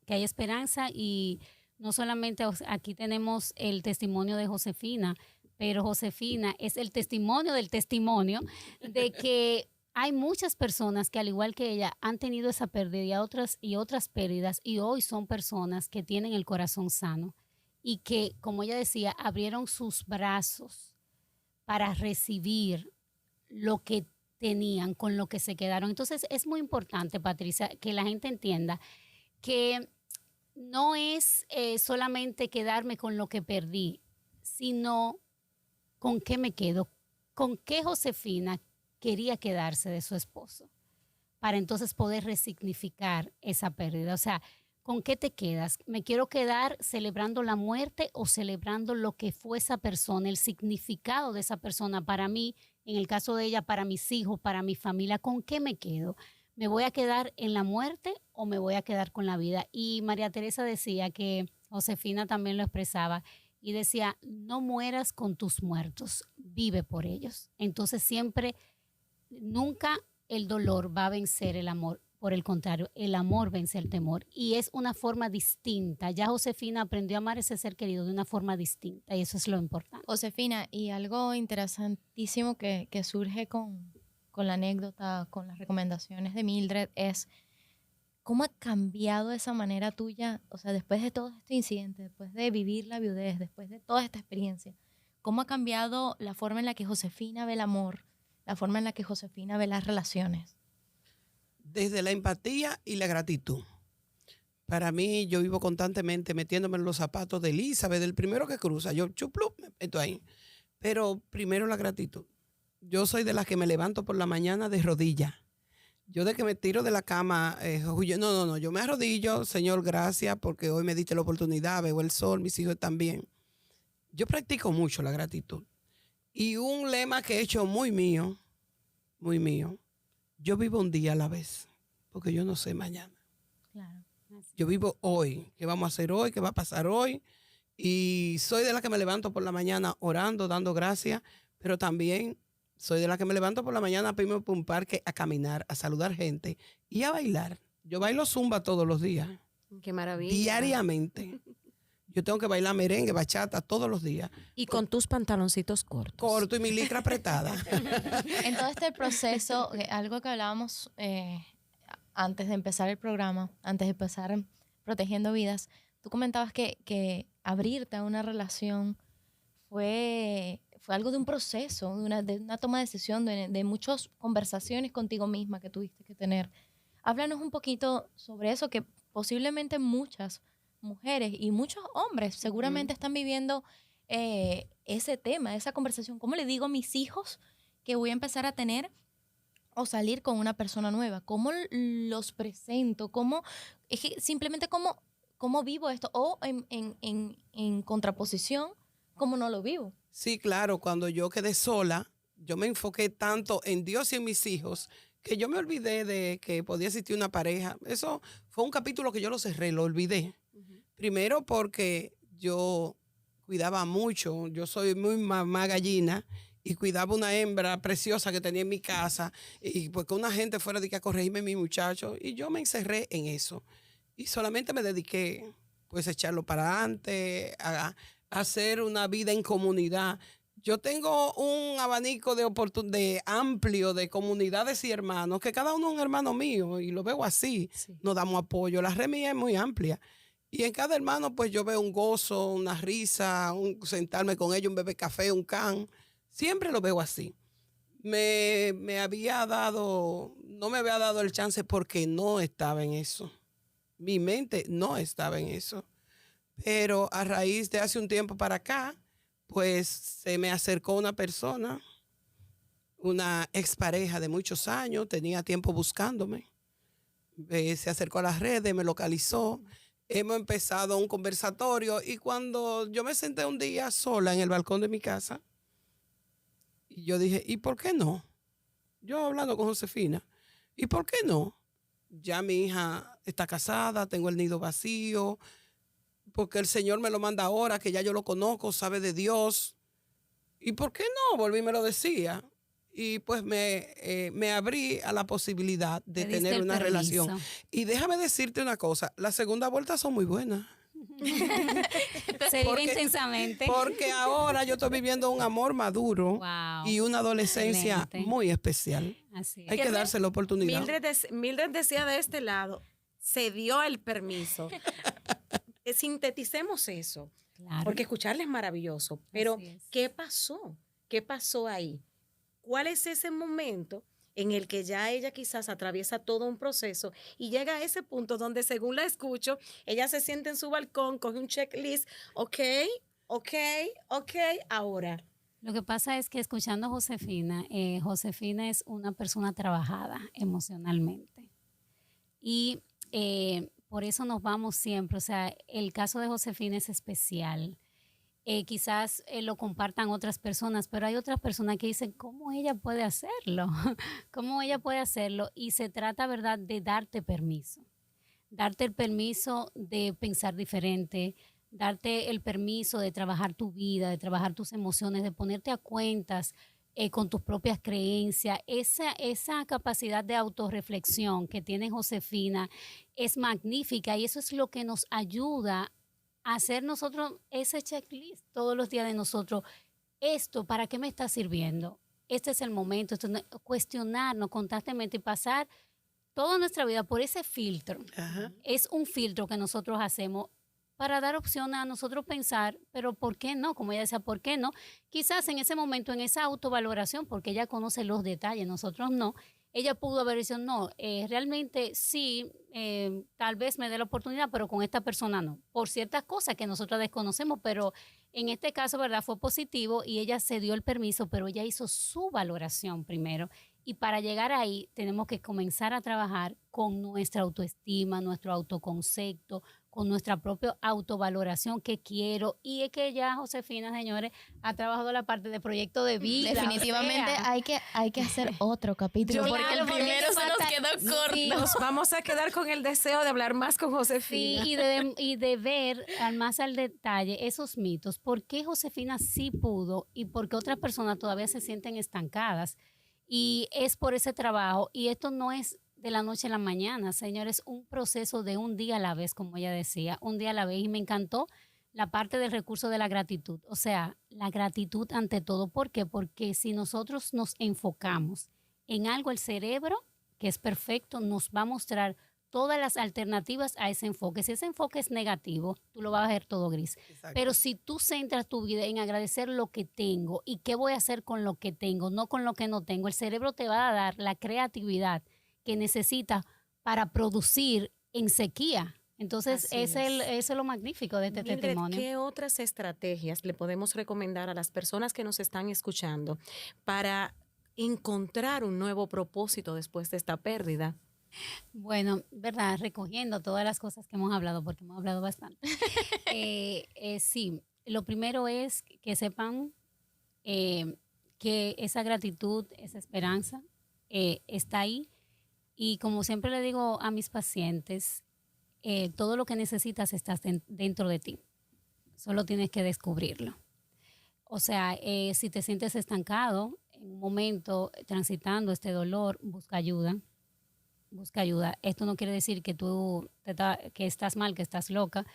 que hay esperanza y no solamente aquí tenemos el testimonio de Josefina, pero Josefina es el testimonio del testimonio de que hay muchas personas que al igual que ella han tenido esa pérdida y otras pérdidas y hoy son personas que tienen el corazón sano y que, como ella decía, abrieron sus brazos para recibir lo que tenían, con lo que se quedaron. Entonces es muy importante, Patricia, que la gente entienda que no es solamente quedarme con lo que perdí, sino con qué me quedo, con qué Josefina quería quedarse de su esposo, para entonces poder resignificar esa pérdida. O sea, ¿con qué te quedas? ¿Me quiero quedar celebrando la muerte o celebrando lo que fue esa persona, el significado de esa persona para mí, en el caso de ella, para mis hijos, para mi familia? ¿Con qué me quedo? ¿Me voy a quedar en la muerte o me voy a quedar con la vida? Y María Teresa decía que, Josefina también lo expresaba, y decía, no mueras con tus muertos, vive por ellos. Entonces siempre, nunca el dolor va a vencer el amor. Por el contrario, el amor vence el temor. Y es una forma distinta. Ya Josefina aprendió a amar a ese ser querido de una forma distinta. Y eso es lo importante. Josefina, y algo interesantísimo que surge con la anécdota, con las recomendaciones de Mildred, es cómo ha cambiado esa manera tuya, o sea, después de todo este incidente, después de vivir la viudez, después de toda esta experiencia, cómo ha cambiado la forma en la que Josefina ve el amor, la forma en la que Josefina ve las relaciones. Desde la empatía y la gratitud. Para mí, yo vivo constantemente metiéndome en los zapatos de Elizabeth, del primero que cruza. Yo chuplu, me meto ahí. Pero primero la gratitud. Yo soy de las que me levanto por la mañana de rodillas. Yo de que me tiro de la cama, no, yo me arrodillo, Señor, gracias, porque hoy me diste la oportunidad, veo el sol, mis hijos están bien. Yo practico mucho la gratitud. Y un lema que he hecho muy mío, yo vivo un día a la vez, porque yo no sé mañana. Claro. Yo vivo hoy, qué vamos a hacer hoy, qué va a pasar hoy. Y soy de la que me levanto por la mañana orando, dando gracias, pero también soy de la que me levanto por la mañana primero por un parque a caminar, a saludar gente y a bailar. Yo bailo zumba todos los días, Qué maravilla. diariamente. Yo tengo que bailar merengue, bachata todos los días. Y con tus pantaloncitos cortos. Corto y mi licra apretada. En todo este proceso, algo que hablábamos antes de empezar el programa, antes de empezar Protegiendo Vidas, tú comentabas que abrirte a una relación fue algo de un proceso, de una toma de decisión, de muchas conversaciones contigo misma que tuviste que tener. Háblanos un poquito sobre eso, que posiblemente muchas mujeres y muchos hombres seguramente están viviendo ese tema, esa conversación. ¿Cómo le digo a mis hijos que voy a empezar a tener o salir con una persona nueva? ¿Cómo los presento? Es que simplemente cómo vivo esto? O en contraposición, ¿cómo no lo vivo? Sí, claro, cuando yo quedé sola, yo me enfoqué tanto en Dios y en mis hijos que yo me olvidé de que podía existir una pareja. Eso fue un capítulo que yo lo cerré, lo olvidé. Primero porque yo cuidaba mucho, yo soy muy mamá gallina y cuidaba una hembra preciosa que tenía en mi casa y porque una gente fuera de que a corregirme mi muchacho y yo me encerré en eso y solamente me dediqué pues a echarlo para adelante, a hacer una vida en comunidad. Yo tengo un abanico de amplio de comunidades y hermanos, que cada uno es un hermano mío y lo veo así. Sí. Nos damos apoyo. La red mía es muy amplia. Y en cada hermano, pues yo veo un gozo, una risa, sentarme con ellos, un bebé café, un can. Siempre lo veo así. No me había dado el chance porque no estaba en eso. Mi mente no estaba en eso. Pero a raíz de hace un tiempo para acá, pues se me acercó una persona, una expareja de muchos años, tenía tiempo buscándome. Se acercó a las redes, me localizó. Hemos empezado un conversatorio y cuando yo me senté un día sola en el balcón de mi casa, y yo dije, ¿y por qué no? Yo hablando con Josefina, ¿y por qué no? Ya mi hija está casada, tengo el nido vacío, porque el Señor me lo manda ahora, que ya yo lo conozco, sabe de Dios. ¿Y por qué no? Volví y me lo decía. Y pues me abrí a la posibilidad de Te diste tener el una permiso. relación. Y déjame decirte una cosa, las segundas vueltas son muy buenas. Se vive Porque- intensamente. Porque ahora yo estoy viviendo un amor maduro Wow. y una adolescencia Excelente. muy especial. Así es. Hay que darse la oportunidad. Mildred decía de este lado, se dio el permiso. Sinteticemos eso, Claro. porque escucharle es maravilloso, pero Así es. ¿qué pasó? ¿Qué pasó ahí? ¿Cuál es ese momento en el que ya ella quizás atraviesa todo un proceso y llega a ese punto donde, según la escucho, ella se siente en su balcón, coge un checklist, ok, ahora. Lo que pasa es que escuchando a Josefina, Josefina es una persona trabajada emocionalmente. Y por eso nos vamos siempre. O sea, el caso de Josefina es especial. Quizás lo compartan otras personas, pero hay otras personas que dicen, ¿cómo ella puede hacerlo? ¿Cómo ella puede hacerlo? Y se trata, ¿verdad?, de darte permiso. Darte el permiso de pensar diferente, darte el permiso de trabajar tu vida, de trabajar tus emociones, de ponerte a cuentas con tus propias creencias. Esa capacidad de autorreflexión que tiene Josefina es magnífica y eso es lo que nos ayuda a hacer nosotros ese checklist todos los días de nosotros. ¿Esto para qué me está sirviendo? Este es el momento, cuestionarnos constantemente y pasar toda nuestra vida por ese filtro. Ajá. Es un filtro que nosotros hacemos para dar opción a nosotros pensar, pero ¿por qué no? Como ella decía, ¿por qué no? Quizás en ese momento, en esa autovaloración, porque ella conoce los detalles, nosotros no, ella pudo haber dicho, no, realmente sí, tal vez me dé la oportunidad, pero con esta persona no, por ciertas cosas que nosotros desconocemos, pero en este caso, ¿verdad? Fue positivo y ella se dio el permiso, pero ella hizo su valoración primero Y para llegar ahí tenemos que comenzar a trabajar con nuestra autoestima, nuestro autoconcepto, con nuestra propia autovaloración, que quiero. Y es que ya Josefina, señores, ha trabajado la parte de proyecto de vida. Definitivamente hay que hacer otro capítulo, Yo porque claro, el porque primero es se nos quedó corto. Sí, nos vamos a quedar con el deseo de hablar más con Josefina. Sí, y de ver más al detalle esos mitos. ¿Por qué Josefina sí pudo y por qué otras personas todavía se sienten estancadas? Y es por ese trabajo. Y esto no es de la noche a la mañana, señores, un proceso de un día a la vez, como ella decía, un día a la vez. Y me encantó la parte del recurso de la gratitud. O sea, la gratitud ante todo. ¿Por qué? Porque si nosotros nos enfocamos en algo, el cerebro, que es perfecto, nos va a mostrar todas las alternativas a ese enfoque. Si ese enfoque es negativo, tú lo vas a ver todo gris. Exacto. Pero si tú centras tu vida en agradecer lo que tengo y qué voy a hacer con lo que tengo, no con lo que no tengo, el cerebro te va a dar la creatividad que necesita para producir en sequía. Entonces, eso es lo magnífico de este Mildred, testimonio. ¿qué otras estrategias le podemos recomendar a las personas que nos están escuchando para encontrar un nuevo propósito después de esta pérdida? Bueno, verdad, recogiendo todas las cosas que hemos hablado, porque hemos hablado bastante. Sí, lo primero es que sepan que esa gratitud, esa esperanza está ahí. Y como siempre le digo a mis pacientes, todo lo que necesitas está dentro de ti. Solo tienes que descubrirlo. O sea, si te sientes estancado en un momento transitando este dolor, busca ayuda. Busca ayuda. Esto no quiere decir que que estás mal, que estás loca,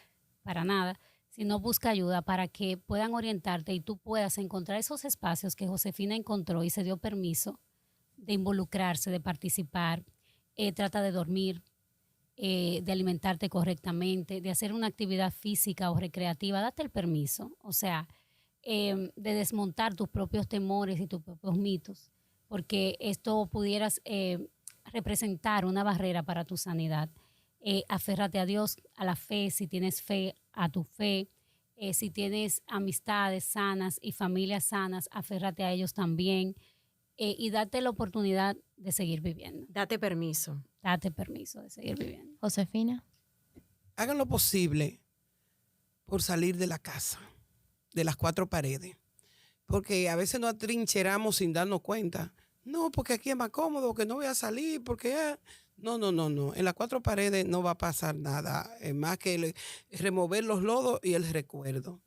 para nada, sino busca ayuda para que puedan orientarte y tú puedas encontrar esos espacios que Josefina encontró y se dio permiso de involucrarse, de participar. Trata de dormir, de alimentarte correctamente, de hacer una actividad física o recreativa. Date el permiso, o sea, de desmontar tus propios temores y tus propios mitos, porque esto pudieras representar una barrera para tu sanidad. Aférrate a Dios, a la fe, si tienes fe, a tu fe. Si tienes amistades sanas y familias sanas, aférrate a ellos también. Y date la oportunidad de seguir viviendo. Date permiso. Date permiso de seguir viviendo. Josefina. Hagan lo posible por salir de la casa, de las cuatro paredes. Porque a veces nos atrincheramos sin darnos cuenta. No, porque aquí es más cómodo, que no voy a salir, porque... No. En las cuatro paredes no va a pasar nada. Es más que remover los lodos y el recuerdo.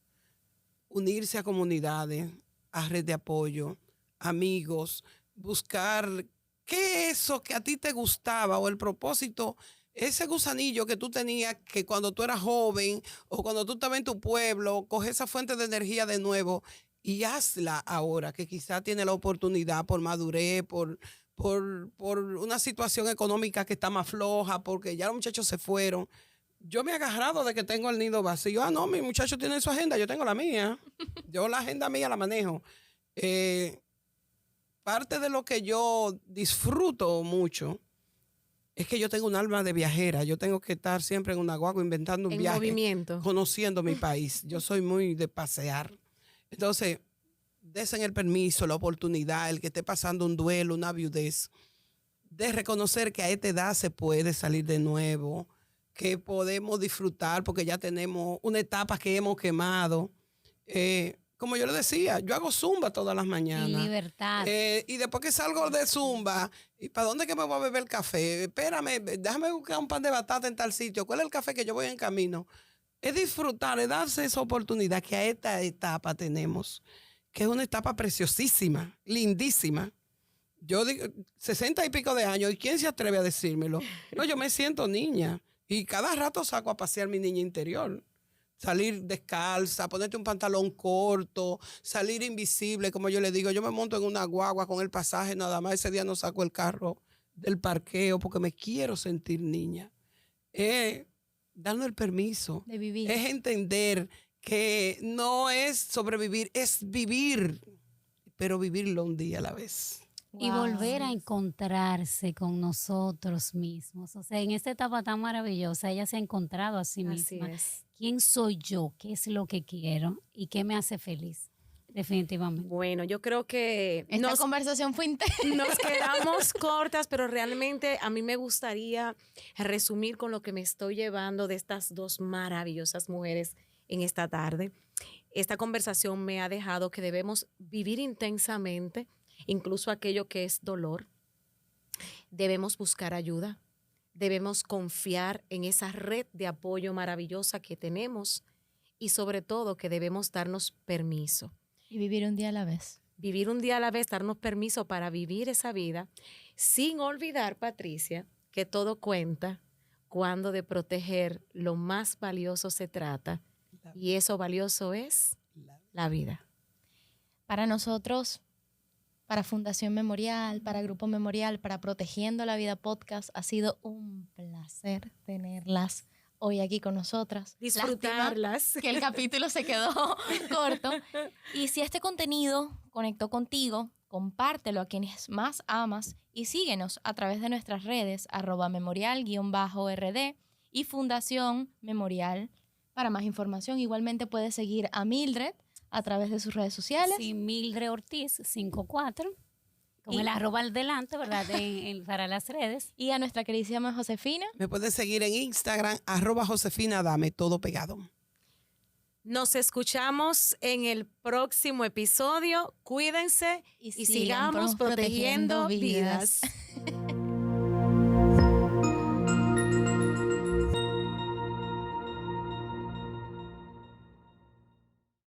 Unirse a comunidades, a red de apoyo, amigos, buscar qué es eso que a ti te gustaba o el propósito, ese gusanillo que tú tenías que cuando tú eras joven o cuando tú estabas en tu pueblo, coge esa fuente de energía de nuevo y hazla ahora, que quizá tiene la oportunidad por madurez, por una situación económica que está más floja, porque ya los muchachos se fueron. Yo me he agarrado de que tengo el nido vacío. No, mi muchacho tiene su agenda, yo tengo la mía. Yo la agenda mía la manejo. Parte de lo que yo disfruto mucho es que yo tengo un alma de viajera. Yo tengo que estar siempre en una guagua inventando un En viaje. movimiento. Conociendo mi país. Yo soy muy de pasear. Entonces, desen el permiso, la oportunidad, el que esté pasando un duelo, una viudez, de reconocer que a esta edad se puede salir de nuevo, que podemos disfrutar porque ya tenemos una etapa que hemos quemado. Como yo le decía, yo hago zumba todas las mañanas. En libertad. Y después que salgo de zumba, ¿y para dónde que me voy a beber el café? Espérame, déjame buscar un pan de batata en tal sitio. ¿Cuál es el café que yo voy en camino? Es disfrutar, es darse esa oportunidad que a esta etapa tenemos, que es una etapa preciosísima, lindísima. Yo digo, 60 y pico de años, ¿y quién se atreve a decírmelo? No, yo me siento niña y cada rato saco a pasear mi niña interior. Salir descalza, ponerte un pantalón corto, salir invisible, como yo le digo. Yo me monto en una guagua con el pasaje nada más. Ese día no saco el carro del parqueo porque me quiero sentir niña. Darnos el permiso. De vivir. Es entender que no es sobrevivir, es vivir, pero vivirlo un día a la vez. Y volver a encontrarse con nosotros mismos. O sea, en esta etapa tan maravillosa, ella se ha encontrado a sí misma. Así es. ¿Quién soy yo? ¿Qué es lo que quiero? ¿Y qué me hace feliz? definitivamente. Bueno, yo creo que Esta conversación fue intensa. nos quedamos cortas, pero realmente a mí me gustaría resumir con lo que me estoy llevando de estas dos maravillosas mujeres en esta tarde. Esta conversación me ha dejado que debemos vivir intensamente, incluso aquello que es dolor. Debemos buscar ayuda. Debemos confiar en esa red de apoyo maravillosa que tenemos y sobre todo que debemos darnos permiso. Y vivir un día a la vez. Vivir un día a la vez, darnos permiso para vivir esa vida sin olvidar, Patricia, que todo cuenta cuando de proteger lo más valioso se trata y eso valioso es la vida. Para nosotros, para Fundación Memorial, para Grupo Memorial, para Protegiendo la Vida Podcast, ha sido un placer tenerlas hoy aquí con nosotras. Disfrutarlas. Lástima que el capítulo se quedó corto. Y si este contenido conectó contigo, compártelo a quienes más amas y síguenos a través de nuestras redes @memorial_rd y Fundación Memorial. Para más información, igualmente puedes seguir a Mildred a través de sus redes sociales. Sí, Mildred Ortiz 54, con Y- el arroba al delante, ¿verdad? Para las redes. Y a nuestra queridísima Josefina. Me pueden seguir en Instagram, @JosefinaDame, todo pegado. Nos escuchamos en el próximo episodio. Cuídense y sigamos protegiendo vidas.